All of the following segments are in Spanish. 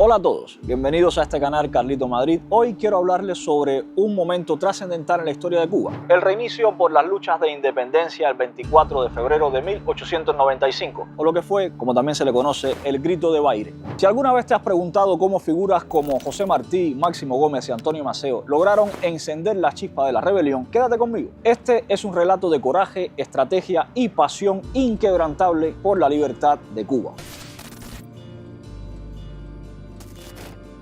Hola a todos, bienvenidos a este canal Carlito Madrid. Hoy quiero hablarles sobre un momento trascendental en la historia de Cuba. El reinicio por las luchas de independencia el 24 de febrero de 1895, o lo que fue, como también se le conoce, el Grito de Baire. Si alguna vez te has preguntado cómo figuras como José Martí, Máximo Gómez y Antonio Maceo lograron encender la chispa de la rebelión, quédate conmigo. Este es un relato de coraje, estrategia y pasión inquebrantable por la libertad de Cuba.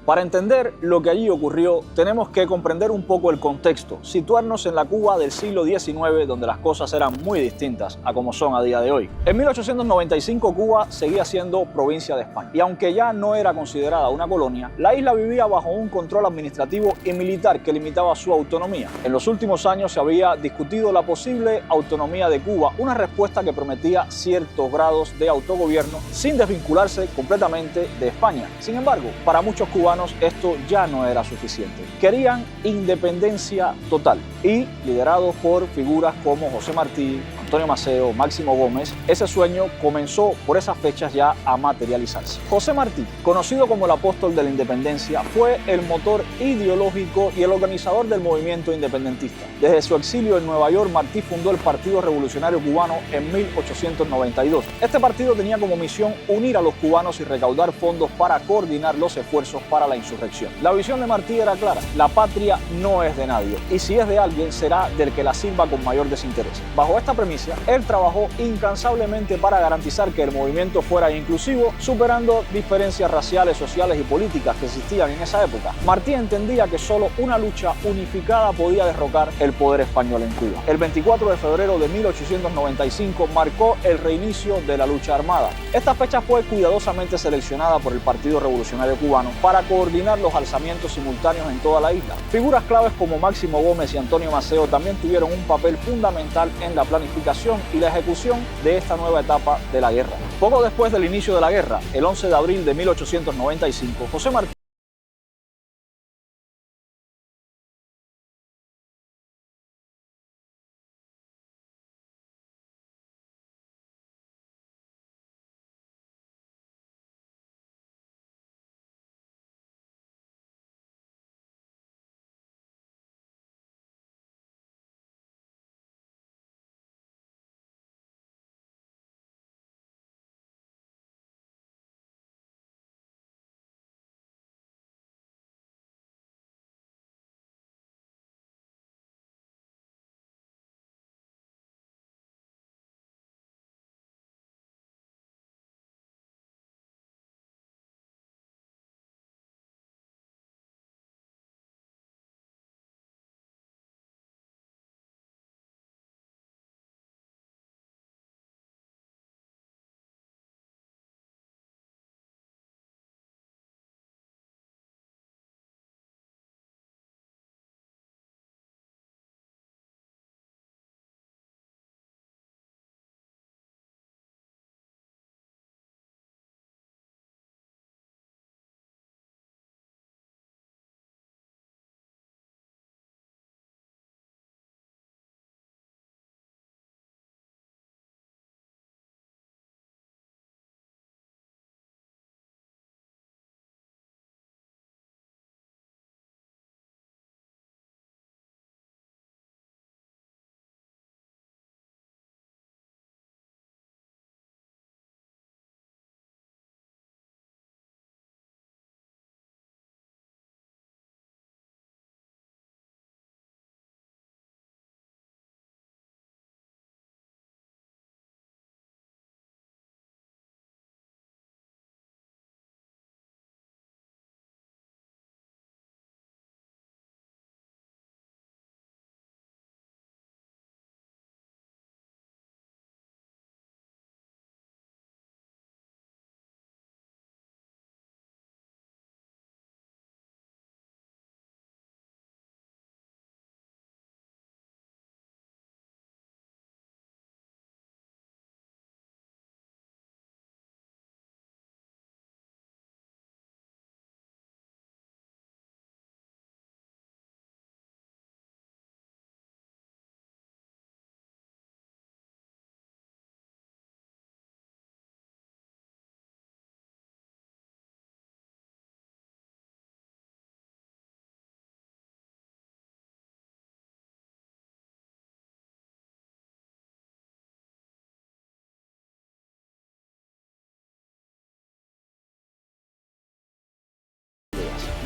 Para entender lo que allí ocurrió, tenemos que comprender un poco el contexto, situarnos en la Cuba del siglo XIX, donde las cosas eran muy distintas a como son a día de hoy. En 1895 Cuba seguía siendo provincia de España, y aunque ya no era considerada una colonia, la isla vivía bajo un control administrativo y militar que limitaba su autonomía. En los últimos años se había discutido la posible autonomía de Cuba, una respuesta que prometía ciertos grados de autogobierno sin desvincularse completamente de España. Sin embargo, para muchos cubanos esto ya no era suficiente. Querían independencia total y, liderados por figuras como José Martí, Antonio Maceo, Máximo Gómez, ese sueño comenzó por esas fechas ya a materializarse. José Martí, conocido como el apóstol de la independencia, fue el motor ideológico y el organizador del movimiento independentista. Desde su exilio en Nueva York, Martí fundó el Partido Revolucionario Cubano en 1892. Este partido tenía como misión unir a los cubanos y recaudar fondos para coordinar los esfuerzos para la insurrección. La visión de Martí era clara: la patria no es de nadie, y si es de alguien será del que la sirva con mayor desinterés. Bajo esta premisa, él trabajó incansablemente para garantizar que el movimiento fuera inclusivo, superando diferencias raciales, sociales y políticas que existían en esa época. Martí entendía que solo una lucha unificada podía derrocar el poder español en Cuba. El 24 de febrero de 1895 marcó el reinicio de la lucha armada. Esta fecha fue cuidadosamente seleccionada por el Partido Revolucionario Cubano para coordinar los alzamientos simultáneos en toda la isla. Figuras claves como Máximo Gómez y Antonio Maceo también tuvieron un papel fundamental en la planificación y la ejecución de esta nueva etapa de la guerra. Poco después del inicio de la guerra, el 11 de abril de 1895, José Martí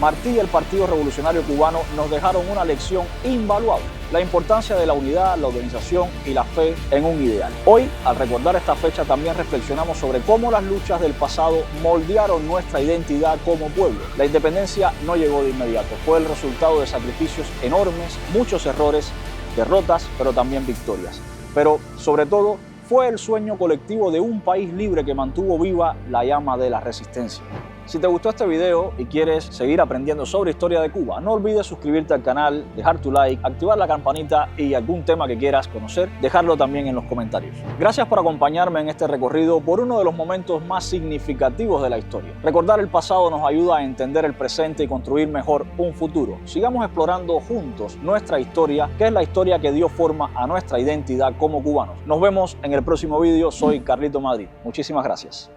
Martí y el Partido Revolucionario Cubano nos dejaron una lección invaluable: la importancia de la unidad, la organización y la fe en un ideal. Hoy, al recordar esta fecha, también reflexionamos sobre cómo las luchas del pasado moldearon nuestra identidad como pueblo. La independencia no llegó de inmediato, fue el resultado de sacrificios enormes, muchos errores, derrotas, pero también victorias. Pero, sobre todo, fue el sueño colectivo de un país libre que mantuvo viva la llama de la resistencia. Si te gustó este video y quieres seguir aprendiendo sobre historia de Cuba, no olvides suscribirte al canal, dejar tu like, activar la campanita y algún tema que quieras conocer, dejarlo también en los comentarios. Gracias por acompañarme en este recorrido por uno de los momentos más significativos de la historia. Recordar el pasado nos ayuda a entender el presente y construir mejor un futuro. Sigamos explorando juntos nuestra historia, que es la historia que dio forma a nuestra identidad como cubanos. Nos vemos en el próximo video. Soy Carlito Madrid. Muchísimas gracias.